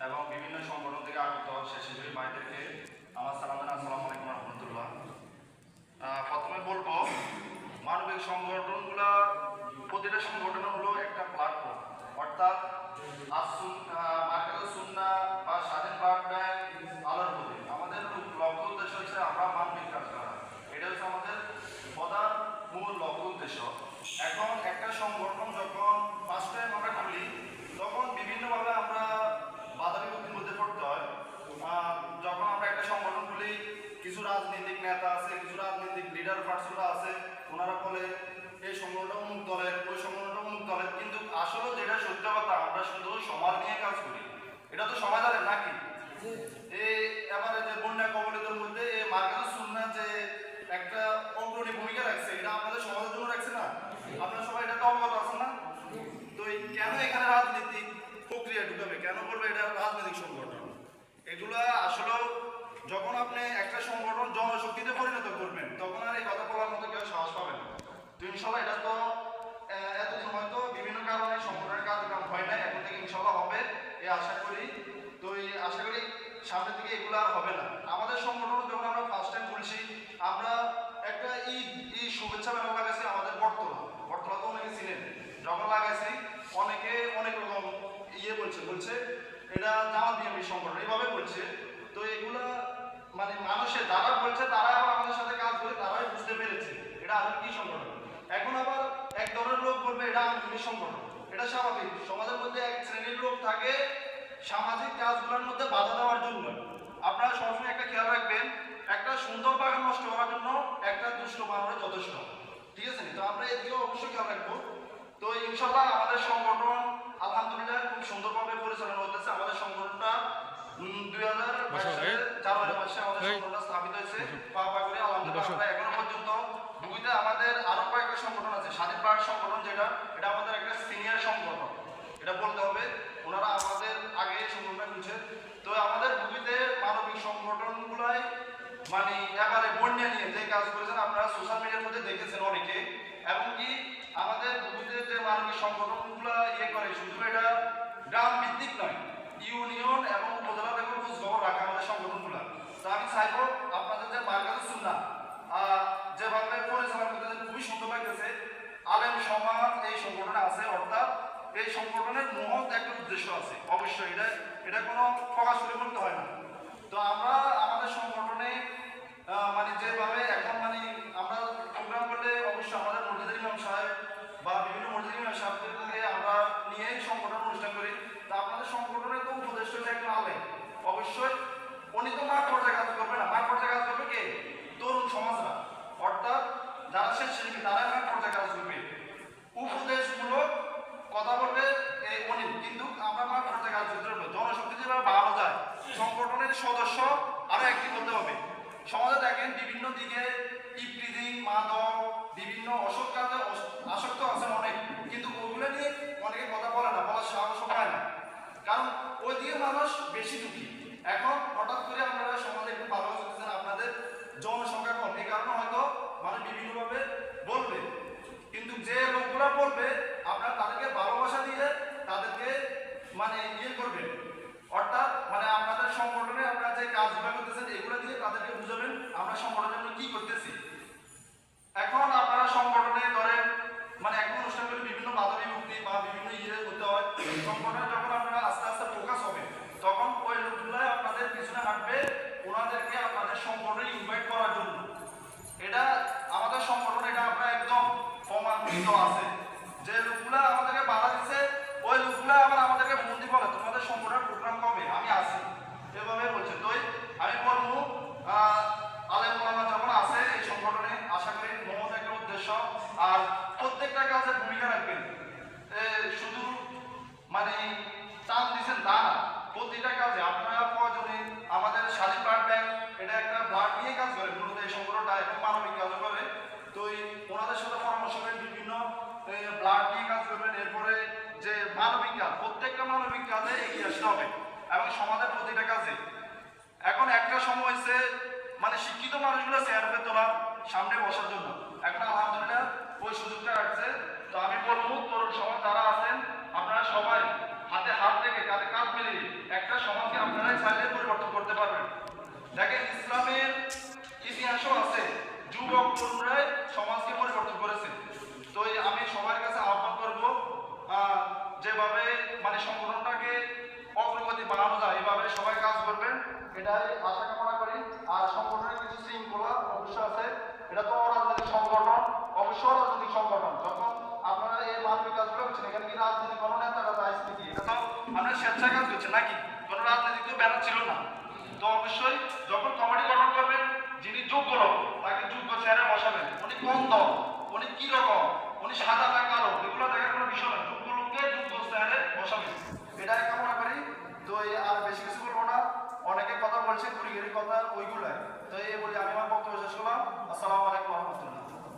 এবং বিভিন্ন সংগঠন থেকে আগত স্বেচ্ছাসেবী ভাইদেরকে আমার সালাম জানাই। আসসালামু আলাইকুম রহমতুল্লাহ। প্রথমে বলবো, মানবিক সংগঠনগুলো প্রতিটা সংগঠন হলো একটা প্ল্যাটফর্ম, অর্থাৎ মার্কাতুস সুন্নাহ বা স্বাধীন ব্লাড ব্যাংক, আলোর প্রতি আমাদের লক্ষ্য উদ্দেশ্য হচ্ছে আমরা মানবিক কাজ করা। এটা হচ্ছে আমাদের প্রধান মূল লক্ষ্য উদ্দেশ্য। এখন একটা সংগঠন যখন ফার্স্ট টাইম আমরা খুলি তখন বিভিন্নভাবে আমরা বাধা বিপত্তির মধ্যে পড়তে হয়। যখন আমরা একটা সংগঠন খুলি, কিছু রাজনৈতিক নেতা আছে, কিছু রাজনৈতিক লিডার পার্সনরা আছে, ওনারা বলে এই সংগঠনটা অমুক দলের, ওই সংগঠনটা অমুক দলের, কিন্তু আসলে যেটা সত্য কথা, আমরা শুধু সমাজ নিয়ে কাজ করি। এটা তো সমাজের নাকি এবারে যে বন্যা কবলিতের মধ্যে মার্কাতুস সুন্নাহ যে একটা অগ্রণী ভূমিকা রাখছে, এটা আমাদের সমাজের জন্য রাখছে না? আপনারা সবাই এটা তো অবগত আছেন না? তো কেন এখানে রাজনৈতিক প্রক্রিয়া ঢুকাবে, কেন বলবে এটা রাজনৈতিক সংগঠন? এগুলা আসলে যখন আপনি একটা সংগঠন জনশক্তিতে পরিণত করবেন তখন আর এই কথা বলার মতো কেউ সাহস পাবে না। তো ইনশাল্লাহ এটা তো এতদিন হয়তো বিভিন্ন কারণে সংগঠনের কার্যক্রম হয় না, এখন থেকে ইনশাল্লাহ হবে এই আশা করি। তো এই আশা করি সামনের দিকে এগুলো আর হবে না। আমাদের সংগঠন যখন আমরা ফার্স্ট টাইম বলছি, আমরা একটা শুভেচ্ছা ব্যানার লাগাইছি আমাদের বটতলা তো অনেকে ছিলেন, যখন লাগাইছি অনেকে অনেক রকম বলছে এটা জামাত বিএনপি সংগঠন এইভাবে বলছে। তো এগুলা মানে মানুষের যারা বলছে তারা আবার আমাদের সাথে কাজ করে, তারাই বুঝতে পেরেছে এটা আসলে কি সংগঠন। এখন আবার এক ধরনের লোক বলবে এটা আওয়ামী সংগঠন। এটা স্বাভাবিক, সমাজের মধ্যে এক শ্রেণীর লোক থাকে সামাজিক কাজগুলোর মধ্যে বাধা দেওয়ার জন্য। আপনারা সবসময় একটা খেয়াল রাখবেন, একটা সুন্দর বাগান নষ্ট করার জন্য একটা দুষ্ট বানর যথেষ্ট, ঠিক আছে? তো আমরা এদিকে অবশ্যই খেয়াল রাখবো। তো ইনশাল্লাহ আমাদের সংগঠন আলহামদুলিল্লাহ খুব সুন্দরভাবে পরিচালনা হতেছে। আমাদের সংগঠনটা 2022 সালের জানুয়ারি মাসে আমাদের সংগঠনটা স্থাপিত হয়েছে। পা করে আলহামদুলিল্লাহ আমরা এখনো পর্যন্ত বুগিতে আমাদের আরো কয়েকটা সংগঠন আছে। স্বাধীন ব্লাড সংগঠন যেটা, এটা আমাদের একটা সিনিয়র সংগঠন, এটা বলতে হবে, ওনারা আমাদের আগে সংগঠনটা খুলছে। তো আমাদের বুগিতে মানবিক সংগঠনগুলাই মানে এবারে বন্যা নিয়ে যে কাজ করেছেন আপনারা সোশ্যাল মিডিয়ার মধ্যে দেখেছেন অনেকে, এবং কি আমাদের বুগিতে যে মানবিক সংগঠনগুলো করে, শুধু এটা গ্রাম ভিত্তিক নয়, ইউনিয়ন এবং উপজেলা থেকে খোঁজ খবর রাখে আমাদের সংগঠনগুলো। তো আমি চাইবো আপনাদের যে মার্কাতুস সুন্নাহ যেভাবে পরিচালনা করতেছেন খুবই সুন্দর লাগতেছে। আলেম সমাজ এই সংগঠনে আছে, অর্থাৎ এই সংগঠনের মহৎ একটা উদ্দেশ্য আছে। অবশ্যই এটা কোনো প্রকাশ করে বলতে হয় না। তো আমরা আমাদের সংগঠনে মানে যেভাবে এখন মানে আমরা প্রোগ্রাম করলে অবশ্যই আমাদের মসজিদের ইমাম সাহেব বা বিভিন্ন মসজিদের ইমাম সাহেবদেরকে আমরা নিয়েই সংগঠন অনুষ্ঠান করি। তো আপনাদের সংগঠনের তো উপদেষ্টা হচ্ছে একজন আলেম, অবশ্যই উনি তো মাঠ পর্যায়ে কাজ করবে না, মাঠ পর্যায়ে কাজ করবে কে? তরুণ সমাজরা, অর্থাৎ যারা স্বেচ্ছাসেবী তারাই মাঠ পর্যায়ে কাজ করবে, উপদেশমূলক কথা বলবে উনি, কিন্তু আমরা মাঠ পর্যায়ে কাজ করতে হবে। জনশক্তি যেভাবে বাড়ানো যায়, সংগঠনের সদস্য আরো অ্যাক্টিভ হতে হবে। সমাজে দেখেন বিভিন্ন দিকে ইফটিজিং, মাদক, বিভিন্ন অসৎ কাজে আসক্ত আছেন অনেক, কিন্তু ওগুলো নিয়ে অনেকে কথা বলে না, বলার সাহস পায় না, কারণ ওই দিকে মানুষ বেশি দুঃখী। এখন হঠাৎ করে আপনারা সমাজে একটু ভালো করতেছেন, আপনাদের জনসংখ্যা কম, এই কারণে হয়তো মানে বিভিন্নভাবে বলবে, কিন্তু যে লোকগুলা বলবে আপনারা তাদেরকে ভালোবাসা দিয়ে তাদেরকে মানে করবেন, অর্থাৎ মানে আপনাদের সংগঠনে আপনারা যে কাজগুলো করতেছেন এগুলো দিয়ে তাদেরকে বুঝাবেন আমরা সংগঠনের জন্য কি করতেছি। এখন আপনারা সংগঠনে ধরেন মানে একটা অনুষ্ঠান করে বিভিন্ন বাধা বিভক্তি বা বিভিন্ন করতে হয়, সংগঠনে যখন আপনারা আস্তে আস্তে ফোকাস হবে তখন ওই লোকগুলাই আপনাদের পিছনে হাঁটবে, ওনাদেরকে আপনাদের সংগঠনে ইনভাইট করার জন্য। এটা আমাদের সংগঠনে এটা আপনার একদম প্রমাণিত আছে। যে লোকগুলা আমাদেরকে বাধা দিচ্ছে ওই লোকগুলা আবার আমাদেরকে বন্দি বলে তোমাদের সংগঠনের প্রোগ্রাম কবে, আমি আসি, এভাবে বলছে। তো আমি বলবো আলেম ওলামা যখন আছে এই সংগঠনে, আশা করি মহৎ একটা উদ্দেশ্য, আর প্রত্যেকটা কাজে ভূমিকা রাখবেন। শুধু মানে চাপ দিচ্ছেন তা না, প্রতিটা কাজে আপনারা প্রয়োজনে আমাদের স্বাধীন ব্লাড ব্যাংক, এটা একটা ব্লাড নিয়ে কাজ করে মূলত এই সংগঠনটা, এবং মানবিক কাজও করে। তো ওনাদের সাথে পরামর্শ করে বিভিন্ন ব্লাড নিয়ে কাজ করবেন। এরপরে যে মানবিক কাজ, প্রত্যেকটা মানবিক কাজে এগিয়ে আসতে হবে এবং সমাজের প্রতিটা কাজে। এখন একটা সময় হয়েছে মানে শিক্ষিত মানুষগুলো চেয়ার পেত না সামনে বসার জন্য, এখন আলহামদুলিল্লাহ ওই সুযোগটা আসছে। তো আমি বলবো তরুণ সমাজ যারা আছেন আপনারা সবাই হাতে হাত রেখে কাঁধে কাঁধ মিলিয়ে একটা সমাজকে আপনারাই চাইলে পরিবর্তন করতে পারবেন। দেখেন ইসলামের ইতিহাসও আছে, যুবক তরুণরাই সমাজকে পরিবর্তন করেছে। তো আমি সবার কাছে আহ্বান করব, যেভাবে মানে সংগঠনটাকে অগ্রগতি বাড়ানো যায় এভাবে সবাই কাজ করবেন, এটাই আশা কামনা করি। আর সংগঠনের কিছু শৃঙ্খলা অবশ্যই আছে, এটা তো রাজনৈতিক সংগঠন, অবশ্যই রাজনৈতিক সংগঠন। যখন আপনারা এই মানবিক কাজগুলো করছেন, এখানে কি রাজনৈতিক কোনো নেতারা দায়িত্ব দিয়ে, এটা তো আপনারা স্বেচ্ছায় কাজ করছেন নাকি, কোনো রাজনৈতিক তো ব্যানার ছিল না। তো অবশ্যই যখন কমিটি গঠন করবেন, যিনি যোগ্য লোক তাকে যোগ্য চেয়ারে বসাবেন। উনি কোন দল, উনি কি রকম,